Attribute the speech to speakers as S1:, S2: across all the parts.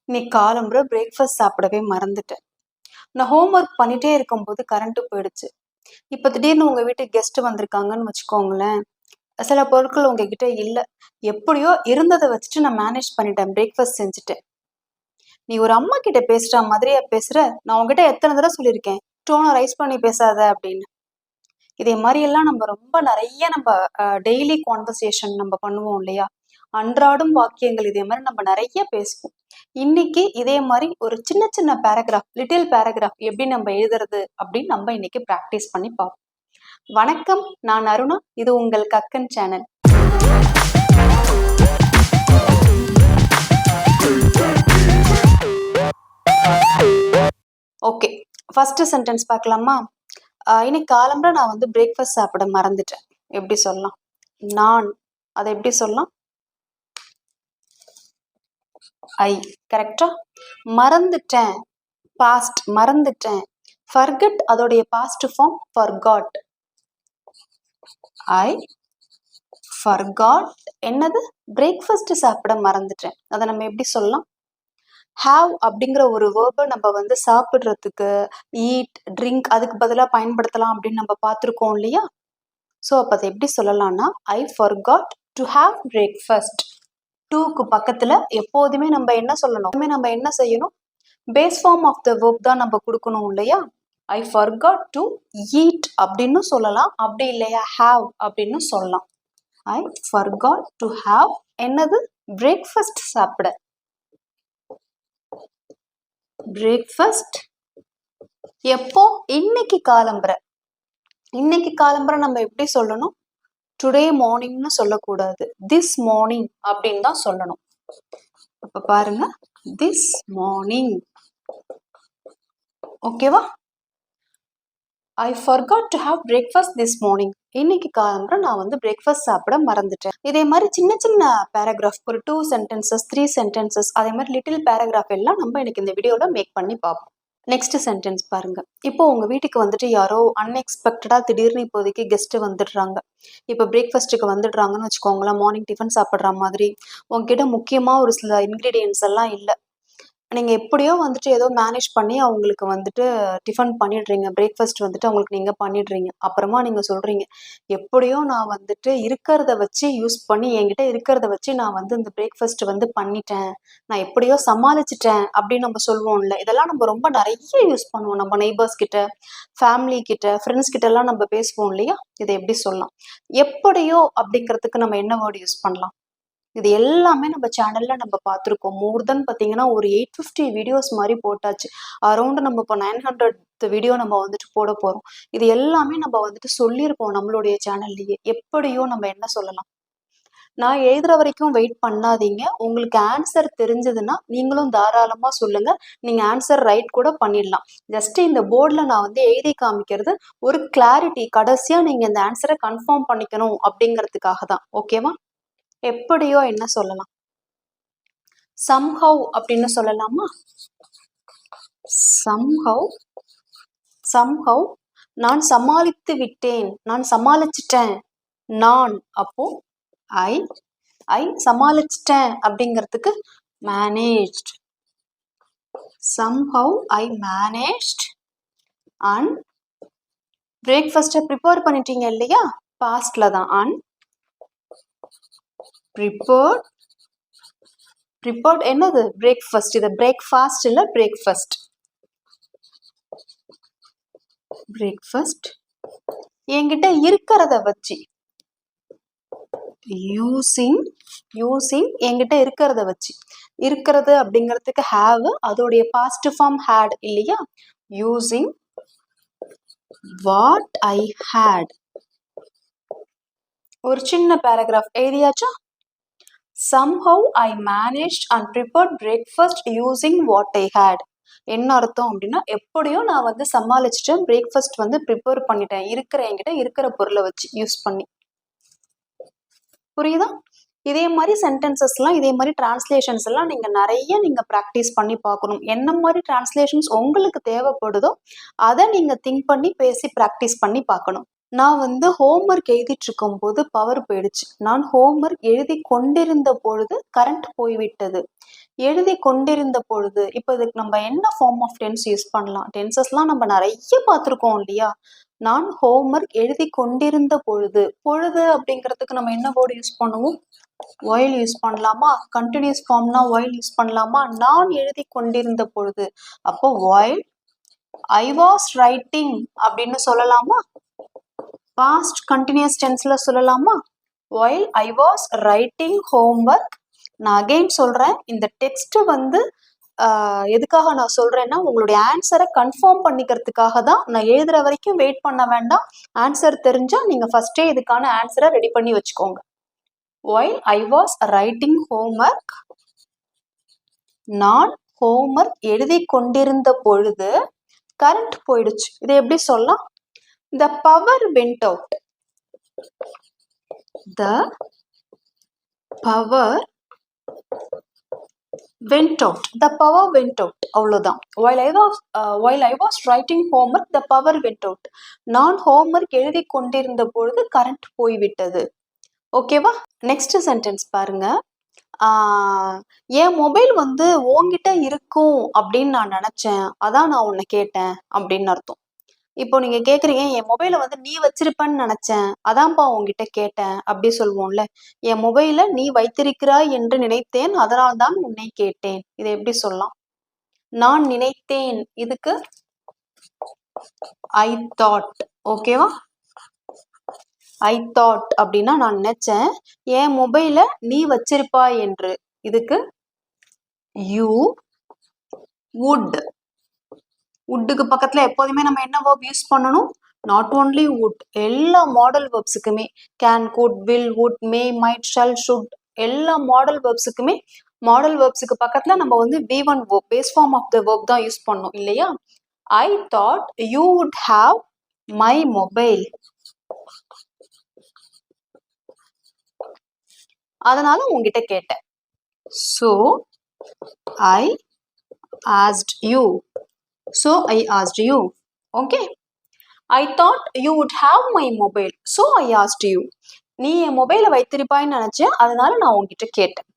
S1: இன்னைக்கு காலம்புற பிரேக்ஃபாஸ்ட் சாப்பிடவே மறந்துட்டேன். நான் ஹோம்ஒர்க் பண்ணிட்டே இருக்கும்போது கரண்ட் போயிடுச்சு. இப்போ திடீர்னு உங்க வீட்டுக்கு கெஸ்ட் வந்திருக்காங்கன்னு வச்சுக்கோங்களேன். சில பொருட்கள் உங்ககிட்ட இல்லை. எப்படியோ இருந்ததை வச்சுட்டு நான் மேனேஜ் பண்ணிட்டேன். பிரேக்ஃபாஸ்ட் செஞ்சுட்டேன். நீ ஒரு அம்மா கிட்ட பேசுற மாதிரியே பேசுற. நான் உங்ககிட்ட எத்தனை தடவை சொல்லியிருக்கேன், டோனை ரைஸ் பண்ணி பேசாத அப்படின்னு. இதே மாதிரி எல்லாம் நம்ம ரொம்ப நிறைய நம்ம டெய்லி கான்வர்சேஷன் நம்ம பண்ணுவோம் இல்லையா? அன்றாடும் வாக்கியங்கள் இதே மாதிரி நம்ம நிறைய பேசுவோம். இன்னைக்கு இதே மாதிரி ஒரு சின்ன சின்ன பேராகிராஃப், லிட்டில் பேராகிராஃப் எப்படி நம்ம எழுதுறது அப்படின்னு நம்ம இன்னைக்கு ப்ராக்டிஸ் பண்ணி பார்ப்போம். வணக்கம், நான் அருணா. இது உங்கள் Kakkan channel. Okay, first sentence பார்க்கலாமா? இன்னைக்கு காலம்புற நான் வந்து பிரேக்ஃபாஸ்ட் சாப்பிட மறந்துட்டேன். எப்படி சொல்லலாம்? நான் அதை எப்படி சொல்லலாம்? ஐ. கரெக்டா? மறந்துட்டேன், பாஸ்ட், மறந்துட்டேன். ஃபர்கெட் அதோடைய past form forgot. I forgot என்னது? பிரேக்ஃபாஸ்ட் சாப்பிட மறந்துட்டேன். அதை நம்ம எப்படி சொல்லலாம்? ஹாவ் அப்படிங்கிற ஒரு வேர்பை நம்ம வந்து சாப்பிட்றதுக்கு, ஈட், ட்ரிங்க் அதுக்கு பதிலாக பயன்படுத்தலாம் அப்படின்னு நம்ம பார்த்துருக்கோம் இல்லையா? ஸோ அப்போ அதை எப்படி சொல்லலாம்னா, I forgot to have breakfast. டூக்கு பக்கத்தில் எப்போதுமே நம்ம என்ன சொல்லணும்? நம்ம என்ன செய்யணும்? Base form of the verb தான் நம்ம கொடுக்கணும் இல்லையா? ஐ ஃபர்காட் டு ஈட் அப்படின்னு சொல்லலாம். அப்படி இல்லையா, ஹாவ் அப்படின்னு சொல்லலாம். ஐ ஃபர்காட் டு ஹாவ் என்னது? பிரேக்ஃபாஸ்ட் சாப்பிட. பிரேக்ஃபாஸ்ட் எப்போ? இன்னைக்கு காலம்புற. இன்னைக்கு காலம்புற நம்ம எப்படி சொல்லணும்? டுடே மார்னிங்னு சொல்லக்கூடாது, திஸ் மார்னிங் அப்படின்னு தான் சொல்லணும். அப்ப பாருங்க, திஸ் மார்னிங். ஓகேவா? ஐ forgot to have breakfast this morning. இன்னைக்கு காலம்புற நான் வந்து பிரேக்ஃபாஸ்ட் சாப்பிட மறந்துட்டேன். இதே மாதிரி சின்ன சின்ன பேராகிராஃப், ஒரு 2 சென்டென்சஸ் 3 சென்டென்சஸ், அதே மாதிரி லிட்டில் பேராகிராஃப் எல்லாம் நம்ம இன்னைக்கு இந்த வீடியோல மேக் பண்ணி பார்ப்போம். நெக்ஸ்ட் சென்டென்ஸ் பாருங்க. இப்போ உங்க வீட்டுக்கு வந்துட்டு யாரோ அன்எக்ஸ்பெக்டடா திடீர்னு இப்போதைக்கு கெஸ்ட் வந்துடுறாங்க. இப்போ பிரேக்ஃபாஸ்ட்டுக்கு வந்துடுறாங்கன்னு வச்சுக்கோங்களேன். மார்னிங் டிஃபன் சாப்பிட்ற மாதிரி உங்ககிட்ட முக்கியமா ஒரு சில இன்க்ரீடியன்ஸ் எல்லாம் இல்லை. நீங்க எப்படியோ வந்துட்டு ஏதோ மேனேஜ் பண்ணி அவங்களுக்கு வந்துட்டு டிஃபன் பண்ணிடுறீங்க. பிரேக்ஃபாஸ்ட் வந்துட்டு அவங்களுக்கு நீங்க பண்ணிடுறீங்க. அப்புறமா நீங்க சொல்றீங்க, எப்படியோ நான் வந்துட்டு இருக்கிறத வச்சு யூஸ் பண்ணி, என்கிட்ட இருக்கிறத வச்சு நான் வந்து இந்த பிரேக்ஃபாஸ்ட் வந்து பண்ணிட்டேன், நான் எப்படியோ சமாளிச்சிட்டேன் அப்படின்னு நம்ம சொல்லுவோம்ல. இதெல்லாம் நம்ம ரொம்ப நிறைய யூஸ் பண்ணுவோம். நம்ம நெய்பர்ஸ் கிட்ட, ஃபேமிலி கிட்ட, ஃப்ரெண்ட்ஸ் கிட்ட எல்லாம் நம்ம பேசுவோம் இல்லையா? இதை எப்படி சொல்லலாம்? எப்படியோ அப்படிங்கிறதுக்கு நம்ம என்ன வேர்டு யூஸ் பண்ணலாம்? இது எல்லாமே நம்ம சேனல்ல நம்ம பார்த்துருக்கோம். மோர் தென் பார்த்தீங்கன்னா ஒரு 850 வீடியோஸ் மாதிரி போட்டாச்சு. அரௌண்ட் நம்ம இப்போ 900 வீடியோ நம்ம வந்துட்டு போட போறோம். இது எல்லாமே நம்ம வந்துட்டு சொல்லியிருப்போம் நம்மளுடைய சேனல்லையே. எப்படியோ நம்ம என்ன சொல்லலாம்? நான் எழுதுற வரைக்கும் வெயிட் பண்ணாதீங்க. உங்களுக்கு ஆன்சர் தெரிஞ்சதுன்னா நீங்களும் தாராளமா சொல்லுங்க. நீங்க ஆன்சர் ரைட் கூட பண்ணிடலாம். ஜஸ்ட் இந்த போர்டில் நான் வந்து எழுதி காமிக்கிறது ஒரு கிளாரிட்டி, கடைசியா நீங்க இந்த ஆன்சரை கன்ஃபார்ம் பண்ணிக்கணும் அப்படிங்கிறதுக்காக தான். ஓகேவா? எப்படியோ என்ன சொல்லலாம்? somehow அப்படின்னு சொல்லலாமா? somehow நான் சமாளித்து விட்டேன், நான் சமாளிச்சிட்டேன். நான் அப்போ ஐ சமாளிச்சிட்டேன் அப்படிங்கிறதுக்கு managed. somehow I managed. and பிரேக்ஃபாஸ்ட்டை ப்ரிப்பேர் பண்ணிட்டீங்க இல்லையா? பாஸ்ட்ல தான். and ப்ரிப்பேர்ட் என்னது? பிரேக்ஃபாஸ்ட். இது பிரேக்ஃபாஸ்ட் இல்ல, பிரேக்ஃபாஸ்ட். பிரேக்ஃபாஸ்ட் என்கிட்ட இருக்கிறத வச்சு, யூசிங் என்கிட்ட இருக்கிறத வச்சு. இருக்கிறது அப்படிங்கிறதுக்கு ஹேவ், அதோடைய பாஸ்ட் ஃபார்ம் ஹேட் இல்லையா? Using what I had. ஒரு சின்ன பேராகிராஃப் எழுதியாச்சா? somehow I managed and prepared breakfast using what I had. என்ன அர்த்தம் அப்படின்னா, எப்படியோ நான் வந்து சமாளிச்சுட்டேன், பிரேக்ஃபாஸ்ட் வந்து ப்ரிப்பேர் பண்ணிட்டேன், என்கிட்ட இருக்கிற பொருளை வச்சு யூஸ் பண்ணி. புரியுதா? இதே மாதிரி சென்டென்சஸ்லாம், இதே மாதிரி டிரான்ஸ்லேஷன்ஸ் எல்லாம் நீங்க ப்ராக்டிஸ் பண்ணி பார்க்கணும். என்ன மாதிரி டிரான்ஸ்லேஷன்ஸ் உங்களுக்கு தேவைப்படுதோ அதை நீங்க திங்க் பண்ணி பேசி ப்ராக்டிஸ் பண்ணி பார்க்கணும். நான் வந்து ஹோம்ஒர்க் எழுதிட்டு இருக்கும்போது பவர் போயிடுச்சு. நான் ஹோம்ஒர்க் எழுதி கொண்டிருந்த பொழுது கரண்ட் போய்விட்டது. எழுதி கொண்டிருந்த பொழுது இப்போ இதுக்கு நம்ம என்ன ஃபார்ம் ஆஃப் டென்ஸ் யூஸ் பண்ணலாம்? டென்சஸ்லாம் நம்ம நிறைய பார்த்துருக்கோம் இல்லையா? நான் ஹோம்ஒர்க் எழுதி கொண்டிருந்த பொழுது, பொழுது அப்படிங்கிறதுக்கு நம்ம என்ன வேர்டு யூஸ் பண்ணுவோம்? while யூஸ் பண்ணலாமா? கண்டினியூஸ் ஃபார்ம்னா while யூஸ் பண்ணலாமா? நான் எழுதி கொண்டிருந்த பொழுது, அப்போ while I was writing அப்படின்னு சொல்லலாமா? பாஸ்ட் கண்டினியூஸ் டென்ஸ்ல சொல்லலாமா? while I was writing homework. நான் அகைன் சொல்றேன், இந்த டெக்ஸ்ட் வந்து எதுக்காக நான் சொல்றேன்னா உங்களுடைய ஆன்சரை கன்ஃபார்ம் பண்ணிக்கிறதுக்காக தான். நான் எழுதுற வரைக்கும் வெயிட் பண்ண வேண்டாம். ஆன்சர் தெரிஞ்சா நீங்க ஃபர்ஸ்டே இதுக்கான ஆன்சரை ரெடி பண்ணி வச்சுக்கோங்க. while I was writing homework, நான் ஹோம்ஒர்க் எழுதி கொண்டிருந்த பொழுது கரண்ட் போயிடுச்சு. இதை எப்படி சொல்லலாம்? The power went out. The power went out. The power went out. அவ்வளோதான். While I was writing homework, the power went out. நான் ஹோம்ஒர்க் எழுதி கொண்டிருந்த பொழுது கரண்ட் போய்விட்டது. ஓகேவா? நெக்ஸ்ட் சென்டென்ஸ் பாருங்க. என் மொபைல் வந்து உன்கிட்ட இருக்கும் அப்படின்னு நான் நினைச்சேன், அதான் நான் உன்னை கேட்டேன் அப்படின்னு அர்த்தம். இப்போ நீங்க கேக்குறீங்க, என் மொபைலை வந்து நீ வச்சிருப்பன்னு நினைச்சேன், அதான்ப்பா உன்கிட்ட கேட்டேன் அப்படி சொல்லுவோம்ல. என் மொபைலை நீ வைத்திருக்கிறாய் என்று நினைத்தேன், அதனால்தான் உன்னை கேட்டேன். இதை எப்படி சொல்லலாம்? நான் நினைத்தேன், இதுக்கு ஐ தாட். ஓகேவா? ஐ தாட் அப்படின்னா நான் நினைச்சேன், என் மொபைலை நீ வச்சிருப்பாய் என்று. இதுக்கு யூ வுட். வுட்டுக்கு பக்கத்துல எப்போதுமே நம்ம என்ன வேர்ப் யூஸ் பண்ணணும்? நாட் ஓன்லி வுட், எல்லா மாடல் வேர்ப்ஸுக்குமே can, could, will, would, may, might, shall, should, எல்லா மாடல் வேர்ப்ஸுக்குமே மாடல் வேர்ப்ஸுக்கு பக்கத்துல நம்ம வந்து V1 verb, base form of the verb தான் யூஸ் பண்ணணும் இல்லையா? I thought you would have my mobile, அதனால உங்ககிட்ட கேட்டேன். So I asked you. So I asked you. Okay. I thought you would have my mobile. So I asked you. நீ என் மொபைலை வைத்திருப்பாய்ன்னு நினைச்சேன், அதனால நான் உங்ககிட்ட கேட்டேன்.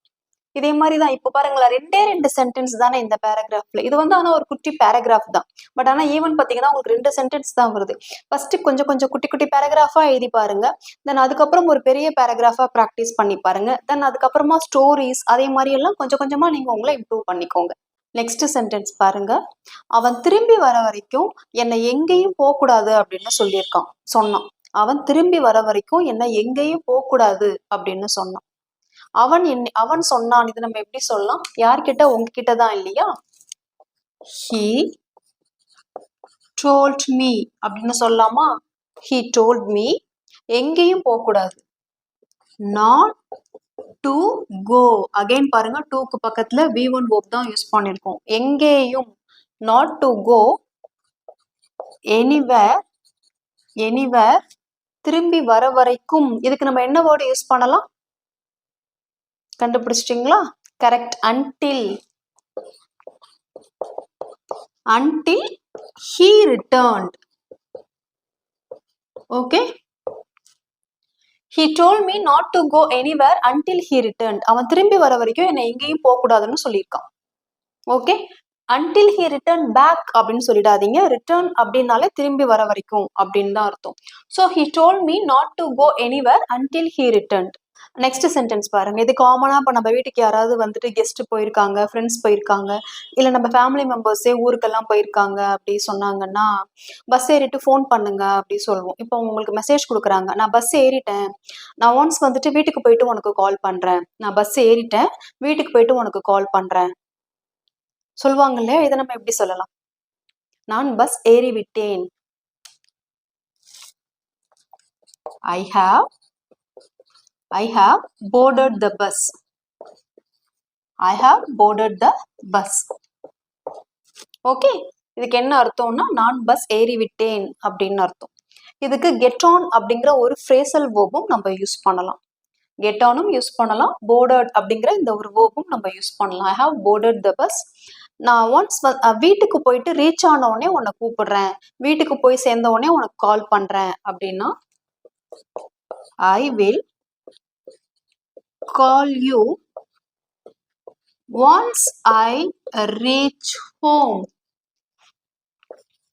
S1: இதே மாதிரி தான். இப்போ பாருங்களேன், ரெண்டு சென்டென்ஸ் தானே இந்த பேராகிராஃப்ல. இது வந்து ஆனால் ஒரு குட்டி பேராகிராஃப் தான். பட் ஆனால் ஈவன் பார்த்தீங்கன்னா உங்களுக்கு 2 சென்டென்ஸ் தான் வருது. ஃபர்ஸ்ட் கொஞ்சம் குட்டி குட்டி பேராகிராஃபா எழுதி பாருங்க. தென் அதுக்கப்புறம் ஒரு பெரிய பேராகிராஃபா ப்ராக்டிஸ் பண்ணி பாருங்க. தென் அதுக்கப்புறமா ஸ்டோரிஸ் அதே மாதிரி எல்லாம் கொஞ்சமா நீங்க உங்களை இம்ப்ரூவ் பண்ணிக்கோங்க. நெக்ஸ்ட் சென்டென்ஸ் பாருங்க. அவன் திரும்பி வர வரைக்கும் என்னை எங்கேயும் போகக்கூடாது அப்படின்னு சொன்னான். அவன் திரும்பி வர வரைக்கும் என்னை எங்கேயும் போகக்கூடாது அப்படின்னு சொன்னான். அவன் சொன்னான். இது நம்ம எப்படி சொல்லலாம்? யார்கிட்ட? உங்ககிட்ட தான் இல்லையா? he told me அப்படின்னு சொல்லலாமா? he told me. எங்கேயும் போகக்கூடாது. not to go. அகைன் பாருங்க, டூக்கு பக்கத்துல V1 verb தான் யூஸ் பண்ணிருக்கோம். எங்கேயும், not to go anywhere, திரும்பி வர வரைக்கும். இதுக்கு நம்ம என்ன வேர்டு யூஸ் பண்ணலாம்? கண்டுபிடிச்சிட்டீங்களா? Correct. until he returned. okay. He told me not to go anywhere until he returned. அவன் திரும்பி வர வரைக்கும் என்னை எங்கேயும் போகக்கூடாதுன்னு சொல்லியிருக்கான். Okay. until he returned back அப்படின்னு சொல்லிடாதீங்க. return அப்படின்னாலே திரும்பி வர வரைக்கும் அப்படின்னு தான் அர்த்தம். so he told me not to go anywhere until he returned. Next sentence பாருங்க. இது காமனா இப்போ நம்ம வீட்டுக்கு யாராவது வந்துட்டு கெஸ்ட் போயிருக்காங்க, ஃப்ரெண்ட்ஸ் போயிருக்காங்க, இல்லை நம்ம ஃபேமிலி மெம்பர்ஸே ஊருக்கெல்லாம் போயிருக்காங்க அப்படி சொன்னாங்கன்னா, பஸ் ஏறிட்டு ஃபோன் பண்ணுங்க அப்படி சொல்லுவோம். இப்போ உங்களுக்கு மெசேஜ் கொடுக்குறாங்க, நான் பஸ் ஏறிட்டேன், நான் ஒன்ஸ் வந்துட்டு வீட்டுக்கு போயிட்டு உனக்கு கால் பண்றேன், நான் பஸ் ஏறிட்டேன் வீட்டுக்கு போயிட்டு உனக்கு கால் பண்றேன் சொல்லுவாங்க இல்லையா? இதை நம்ம எப்படி சொல்லலாம்? நான் பஸ் ஏறி விட்டேன். I have boarded the bus. I have boarded the bus. Okay. இதுக்கு என்ன அர்த்தம்னா, நான் பஸ் ஏறி விட்டேன் அப்படின்னு அர்த்தம். இதுக்கு get on அப்படிங்கிற ஒரு phrasal verbும் நம்ம யூஸ் பண்ணலாம். get onum யூஸ் பண்ணலாம். boarded அப்படிங்கிற இந்த ஒரு verbும் நம்ம யூஸ் பண்ணலாம். I have boarded the bus. நான் ஒன்ஸ் வீட்டுக்கு போயிட்டு ரீச் ஆன உடனே உன்னை கூப்பிடுறேன், வீட்டுக்கு போய் சேர்ந்த உடனே உனக்கு கால் பண்றேன் அப்படின்னா ஐ will call you once I reach home.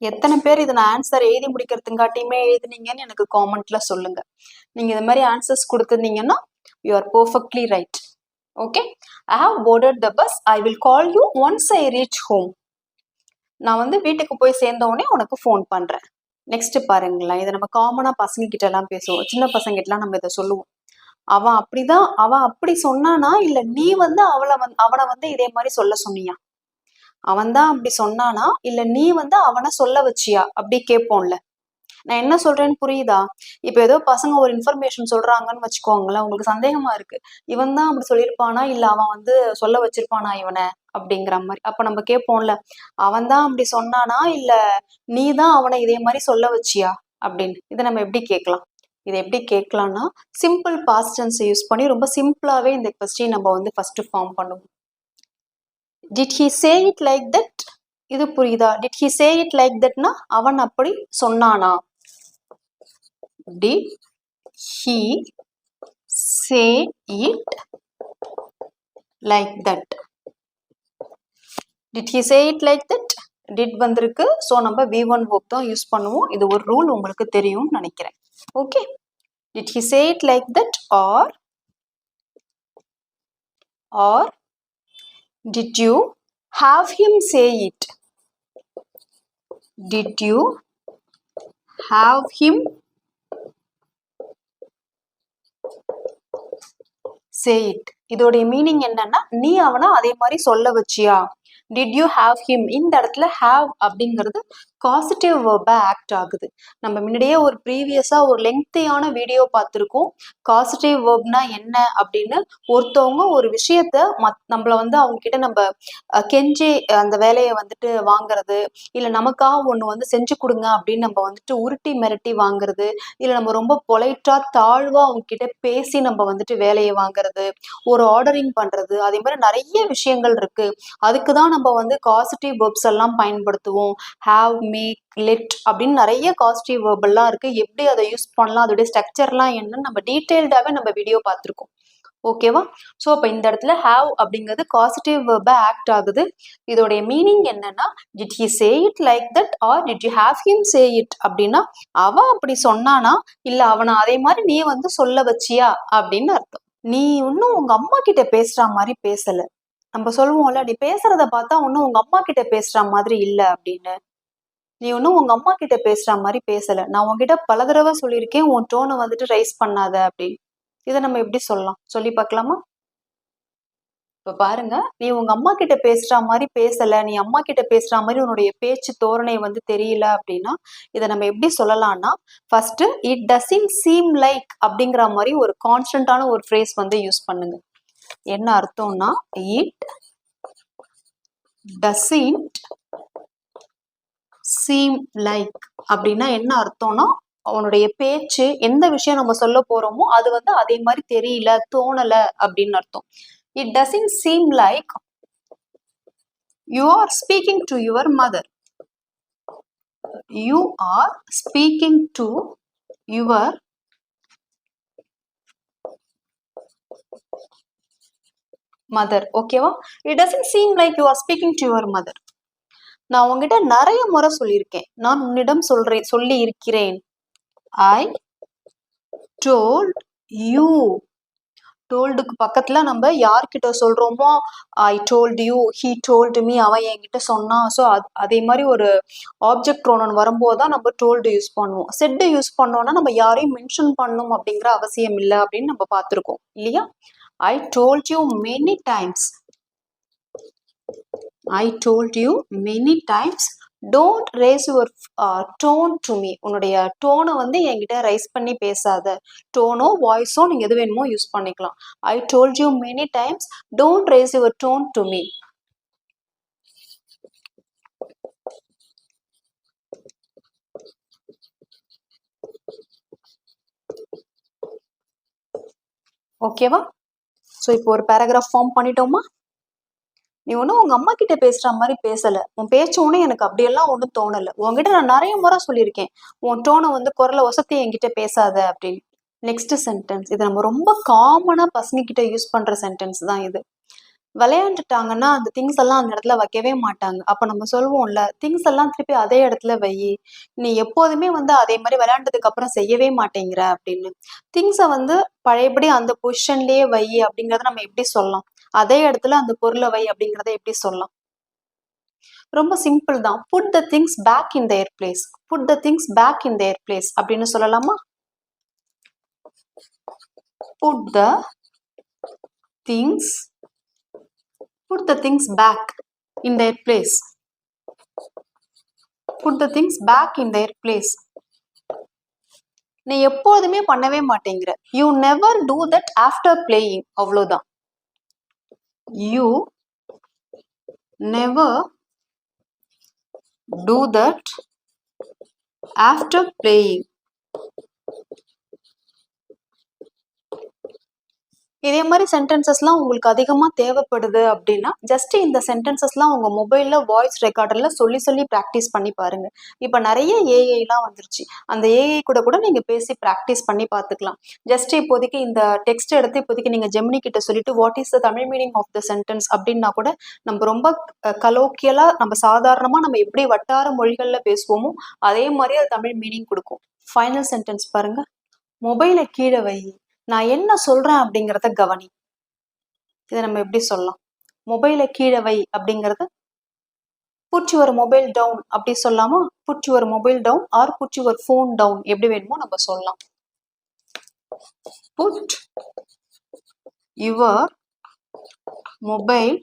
S1: எத்தனை பேர் இதை நான் ஆன்சர் எழுதி முடிக்கிறதுங்காட்டியுமே எழுதுனீங்கன்னு எனக்கு காமெண்ட்ல சொல்லுங்க. நீங்க இது மாதிரி ஆன்சர்ஸ் கொடுத்துருந்தீங்கன்னா you are perfectly right. Okay, I have boarded the bus, I will call you once I reach home. நான் வந்து வீட்டுக்கு போய் சேர்ந்த உடனே உனக்கு ஃபோன் பண்றேன். நெக்ஸ்ட் பாருங்களேன், இதை நம்ம காமனா பசங்க கிட்ட எல்லாம் பேசுவோம், சின்ன பசங்க கிட்டலாம் நம்ம இதை சொல்லுவோம். அவன் அப்படி சொன்னானா இல்ல நீ வந்து அவனை வந்து இதே மாதிரி சொல்ல சொன்னியா? அவன் தான் அப்படி சொன்னானா இல்ல நீ வந்து அவனை சொல்ல வச்சியா அப்படி கேட்போம்ல. நான் என்ன சொல்றேன்னு புரியுதா? இப்ப ஏதோ பசங்க ஒரு இன்ஃபர்மேஷன் சொல்றாங்கன்னு வச்சுக்கோங்களேன், உங்களுக்கு சந்தேகமா இருக்கு, இவன் தான் அப்படி சொல்லியிருப்பானா இல்ல அவன் வந்து சொல்ல வச்சிருப்பானா இவனை அப்படிங்கிற மாதிரி. அப்ப நம்ம கேட்போம்ல, அவன் தான் அப்படி சொன்னானா இல்ல நீ தான் அவனை இதே மாதிரி சொல்ல வச்சியா அப்படின்னு. இதை நம்ம எப்படி கேட்கலாம்? இதை எப்படி கேட்கலாம்னா சிம்பிள் பாஸ்ட் டென்ஸ் யூஸ் பண்ணி ரொம்ப சிம்பிளாவே இந்த கொஸ்டின் நம்ம வந்து ஃபர்ஸ்ட் ஃபார்ம் பண்ணுவோம். Did he say it like that? இது புரியுதா? Did he say it like தட்னா அவன் அப்படி சொன்னானா. Did he say it like that? Did he say it like that? Did வந்திருக்கு, ஸோ நம்ம V1 verb தான் யூஸ் பண்ணுவோம். இது ஒரு ரூல் உங்களுக்கு தெரியும்னு நினைக்கிறேன். Okay, did he say it like that or did you have him say it? Did you have him say it? இதோடைய மீனிங் என்னன்னா நீ அவனை அதே மாதிரி சொல்ல வச்சியா. டிட் யூ ஹாவ் ஹிம், இந்த இடத்துல ஹாவ் அப்படிங்கிறது காசிட்டிவ் வேர்பா ஆக்ட் ஆகுது. நம்ம முன்னாடியே ஒரு ப்ரீவியஸா ஒரு லெங்க்தியான வீடியோ பார்த்துருக்கோம், காசிட்டிவ் வேர்ப்னா என்ன அப்படின்னு. ஒருத்தவங்க ஒரு விஷயத்த நம்மள வந்து அவங்க கிட்ட நம்ம கெஞ்சி அந்த வேலையை வந்துட்டு வாங்குறது, இல்ல நமக்காக ஒண்ணு வந்து செஞ்சு கொடுங்க அப்படின்னு நம்ம வந்துட்டு உருட்டி மிரட்டி வாங்குறது, இல்ல நம்ம ரொம்ப பொலைட்டா தாழ்வா அவங்க கிட்ட பேசி நம்ம வந்துட்டு வேலையை வாங்குறது, ஒரு ஆர்டரிங் பண்றது, அதே மாதிரி நிறைய விஷயங்கள் இருக்கு. அதுக்குதான் நம்ம வந்து காசிட்டிவ் வேர்ப்ஸ் எல்லாம் பயன்படுத்துவோம். ஹாவ், மேக், லெட் அப்படின்னு நிறைய காசிட்டிவ் வேர்ப் எல்லாம் இருக்கு. எப்படி அதை யூஸ் பண்ணலாம், அதோடைய ஸ்ட்ரக்சர்லாம் என்னன்னு நம்ம டீடைல்டாவே நம்ம வீடியோ பார்த்துருக்கோம். ஓகேவா? ஸோ அப்போ இந்த இடத்துல ஹாவ் அப்படிங்கிறது காசிட்டிவ் வேர்பா ஆக்ட் ஆகுது. இதோடைய மீனிங் என்னன்னா did he say it like that R did you have him say it அப்படின்னா அவன் அப்படி சொன்னானா இல்ல அவனை அதே மாதிரி நீ வந்து சொல்ல வச்சியா அப்படின்னு அர்த்தம். நீ இன்னும் உங்க அம்மா கிட்ட பேசுற மாதிரி பேசல. நம்ம சொல்லுவோம்ல, நீ பேசுறத பார்த்தா ஒன்னும் உங்க அம்மா கிட்ட பேசுற மாதிரி இல்ல அப்படின்னு. நீ ஒன்னும் உங்க அம்மா கிட்ட பேசுற மாதிரி பேசல. நான் உன்கிட்ட பல தடவை சொல்லியிருக்கேன் உன் டோனை வந்துட்டு ரைஸ் பண்ணாத அப்படின்னு. இதை நம்ம எப்படி சொல்லலாம், சொல்லி பார்க்கலாமா? இப்ப பாருங்க, நீ உங்க அம்மா கிட்ட பேசுற மாதிரி பேசல, நீ அம்மா கிட்ட பேசுற மாதிரி உன்னுடைய பேச்சு தோரணை வந்து தெரியல அப்படின்னா இதை நம்ம எப்படி சொல்லலாம்னா first it doesn't seem like அப்படிங்கிற மாதிரி ஒரு கான்ஸ்டன்டான ஒரு ஃப்ரேஸ் வந்து யூஸ் பண்ணுங்க. என்ன அர்த்தம்னா இட் டசன்ட் சீம் லைக் அப்படின்னா என்ன அர்த்தம்னா அவனுடைய பேச்சு எந்த விஷயம் நம்ம சொல்ல போறோமோ அது வந்து அதே மாதிரி தெரியல, தோணல அப்படின்னு அர்த்தம். It doesn't seem like you are speaking to your mother. You are speaking to your mother. ஓகேவா? It doesn't seem like you are speaking to your mother. நான் உங்ககிட்ட நிறைய முறை சொல்லியிருக்கேன், நான் உன்னிடம் சொல்லி இருக்கிறேன். I told you. டோல்டுக்கு பக்கத்துல நம்ம யார்கிட்ட சொல்றோமோ I told you, he told me, அவன் என்கிட்ட சொன்னான். ஸோ அதே மாதிரி ஒரு ஆப்ஜெக்ட் ப்ரோனவுன் வரும்போது தான் நம்ம டோல்டு யூஸ் பண்ணுவோம். செட்டு யூஸ் பண்ணோம்னா நம்ம யாரையும் மென்ஷன் பண்ணணும் அப்படிங்கிற அவசியம் இல்லை அப்படின்னு நம்ம பார்த்துருக்கோம் இல்லையா? I told you many times. I told you many times don't raise your tone to me. உன்னுடைய டோனை வந்து என்கிட்ட ரைஸ் பண்ணி பேசாத. டோனோ வாய்ஸோ நீங்க எது வேணுமோ யூஸ் பண்ணிக்கலாம். I told you many times don't raise your tone to me. ஓகேவா? ஸோ இப்போ ஒரு பேராகிராஃப் ஃபார்ம் பண்ணிட்டோமா? நீ ஒன்றும் உங்க அம்மா கிட்ட பேசுற மாதிரி பேசல. உன் பேச்சோன்னு எனக்கு அப்படியெல்லாம் ஒன்றும் தோணல. உன்கிட்ட நான் நிறைய முறை சொல்லியிருக்கேன். உன் டோனை வந்து குரலை ஒசத்தி என்கிட்ட பேசாத அப்படின்னு. நெக்ஸ்ட் சென்டென்ஸ், இது நம்ம ரொம்ப காமனா பசங்க கிட்ட யூஸ் பண்ற சென்டென்ஸ் தான் இது. விளையாண்டுட்டாங்கன்னா அந்த திங்ஸ் எல்லாம் அந்த இடத்துல வைக்கவே மாட்டாங்க. அப்ப நம்ம சொல்லுவோம்ல, திங்ஸ் எல்லாம் திருப்பி அதே இடத்துல வை. நீ எப்போதுமே வந்து அதே மாதிரி விளையாண்டதுக்கு அப்புறம் செய்யவே மாட்டேங்கிற அப்படின்னு. திங்ஸை வந்து பழையபடி அந்த பொசிஷன்லயே வை அப்படிங்கறத நம்ம எப்படி சொல்லலாம்? அதே இடத்துல அந்த பொருளை வை அப்படிங்கறத எப்படி சொல்லலாம்? ரொம்ப சிம்பிள் தான். Put the things back in their place. Put the things back in their place அப்படின்னு சொல்லலாமா? Put the things Put the things back in their place. Put the things back in their place. நீ எப்போதுமே பண்ணவே மாட்டேங்கிற. You never do that after playing. அவ்வளோதான். You never do that after playing. இதே மாதிரி சென்டென்சஸ்லாம் உங்களுக்கு அதிகமாக தேவைப்படுது அப்படின்னா ஜஸ்ட் இந்த சென்டென்சஸ்லாம் உங்கள் மொபைலில் வாய்ஸ் ரெக்கார்டரில் சொல்லி சொல்லி ப்ராக்டிஸ் பண்ணி பாருங்கள். இப்போ நிறைய ஏஐலாம் வந்துருச்சு. அந்த ஏஐ கூட நீங்கள் பேசி ப்ராக்டிஸ் பண்ணி பார்த்துக்கலாம். ஜஸ்ட் இப்போதைக்கு இந்த டெக்ஸ்ட் எடுத்து இப்போதைக்கு நீங்கள் ஜெமினி கிட்ட சொல்லிட்டு what is the Tamil meaning of the sentence அப்படின்னா கூட நம்ம ரொம்ப கலோக்கியலாக நம்ம சாதாரணமாக நம்ம எப்படி வட்டார மொழிகளில் பேசுவோமோ அதே மாதிரி அது தமிழ் மீனிங் கொடுக்கும். ஃபைனல் சென்டென்ஸ் பாருங்க. மொபைலை கீழே வை, நான் என்ன சொல்றேன் அப்படிங்கிறத கவனி. இதை நம்ம எப்படி சொல்லலாம்? மொபைலை கீழே வை அப்படிங்கறது புட் யுவர் மொபைல் டவுன் அப்படி சொல்லாமா? Put your mobile down or put your phone down எப்படி வேணுமோ நம்ம சொல்லலாம். Put your mobile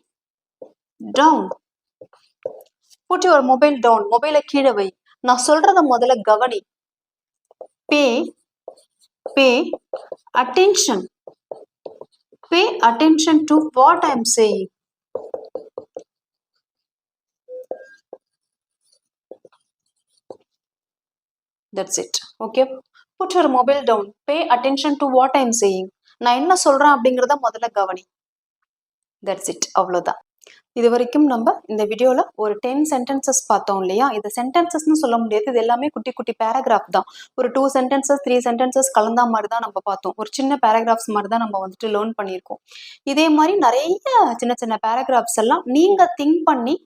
S1: down. Put your mobile down. மொபைலை கீழே வை. நான் சொல்றத முதல்ல கவனி. Pay attention. Pay attention to what I am saying. That's it. Okay. Put your mobile down. Pay attention to what I am saying. நான் என்ன சொல்றேன் அப்படிங்கறத முதல்ல கவனி. That's it. அவ்வளவுதான். இது வரைக்கும் நம்ம இந்த வீடியோல ஒரு 10 சென்டென்சஸ் பார்த்தோம் இல்லையா? இது சென்டென்சஸ்ன்னு சொல்ல முடியாது. இது எல்லாமே குட்டி குட்டி பேராகிராஃப் தான். ஒரு 2 சென்டென்சஸ் 3 சென்டென்சஸ் கலந்தா மாதிரி தான் நம்ம பார்த்தோம். ஒரு சின்ன பேராகிராஃப்ஸ் மாதிரி தான் நம்ம வந்துட்டு லேர்ன் பண்ணியிருக்கோம். இதே மாதிரி நிறைய சின்ன சின்ன பேராகிராஃப்ஸ் எல்லாம் நீங்க திங்க் பண்ணி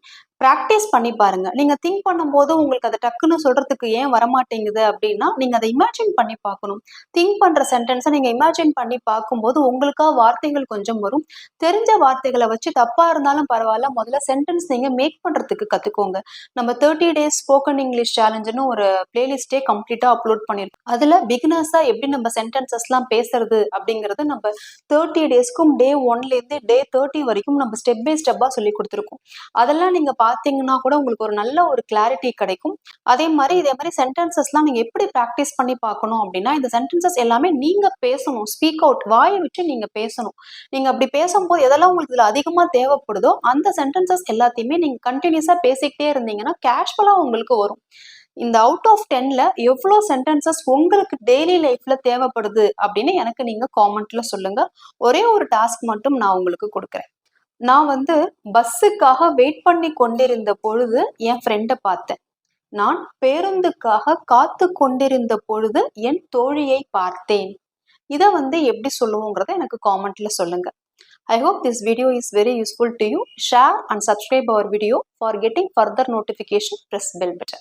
S1: ப்ராக்டிஸ் பண்ணி பாருங்க. நீங்க திங்க் பண்ணும்போது உங்களுக்கு அதை டக்குன்னு சொல்றதுக்கு ஏன் வரமாட்டேங்குது அப்படின்னா நீங்க அதை இமேஜின் பண்ணி பார்க்கணும். திங்க் பண்ற சென்டென்ஸை நீங்க இமேஜின் பண்ணி பார்க்கும்போது உங்களுக்கா வார்த்தைகள் கொஞ்சம் வரும். தெரிஞ்ச வார்த்தைகளை வச்சு தப்பா இருந்தாலும் பரவாயில்ல, முதல்ல சென்டென்ஸ் நீங்க மேக் பண்றதுக்கு கத்துக்கோங்க. நம்ம 30 டேஸ் ஸ்போக்கன் இங்கிலீஷ் சேலஞ்சுன்னு ஒரு பிளேலிஸ்டே கம்ப்ளீட்டா அப்லோட் பண்ணிருக்கோம். அதுல பிகினர்ஸா எப்படி நம்ம சென்டென்சஸ் எல்லாம் பேசுறது அப்படிங்கறது நம்ம 30 டேஸ்க்கும் டே 1ல இருந்து டே 30 வரைக்கும் நம்ம ஸ்டெப் பை ஸ்டெப்பா சொல்லி கொடுத்துருக்கோம். அதெல்லாம் நீங்க பார்த்தீங்கன்னா கூட உங்களுக்கு ஒரு நல்ல ஒரு கிளாரிட்டி கிடைக்கும். இதே மாதிரி சென்டென்சஸ்லாம் நீங்க எப்படி ப்ராக்டிஸ் பண்ணி பார்க்கணும் அப்படின்னா இந்த சென்டென்சஸ் எல்லாமே நீங்க பேசணும். ஸ்பீக் அவுட், வாயை விட்டு நீங்க பேசணும். நீங்க அப்படி பேசும்போது எதெல்லாம் உங்களுக்கு இதுல அதிகமா தேவைப்படுதோ அந்த சென்டென்சஸ் எல்லாத்தையுமே நீங்க கண்டினியூஸா பேசிக்கிட்டே இருந்தீங்கன்னா கேஷுவலா உங்களுக்கு வரும். இந்த அவுட் ஆஃப் 10ல எவ்வளோ சென்டென்சஸ் உங்களுக்கு டெய்லி லைஃப்ல தேவைப்படுது அப்படின்னு எனக்கு நீங்க காமெண்ட்ல சொல்லுங்க. ஒரே ஒரு டாஸ்க் மட்டும் நான் உங்களுக்கு கொடுக்குறேன். நான் வந்து பஸ்ஸுக்காக வெயிட் பண்ணி கொண்டிருந்த பொழுது என் ஃப்ரெண்டை பார்த்தேன். நான் பேருந்துக்காக காத்து கொண்டிருந்த பொழுது என் தோழியை பார்த்தேன். இதை வந்து எப்படி சொல்லுவோங்கிறத எனக்கு காமெண்ட்ல சொல்லுங்க. I hope this video is very useful to you. Share and subscribe our video for getting further notification. Press bell button.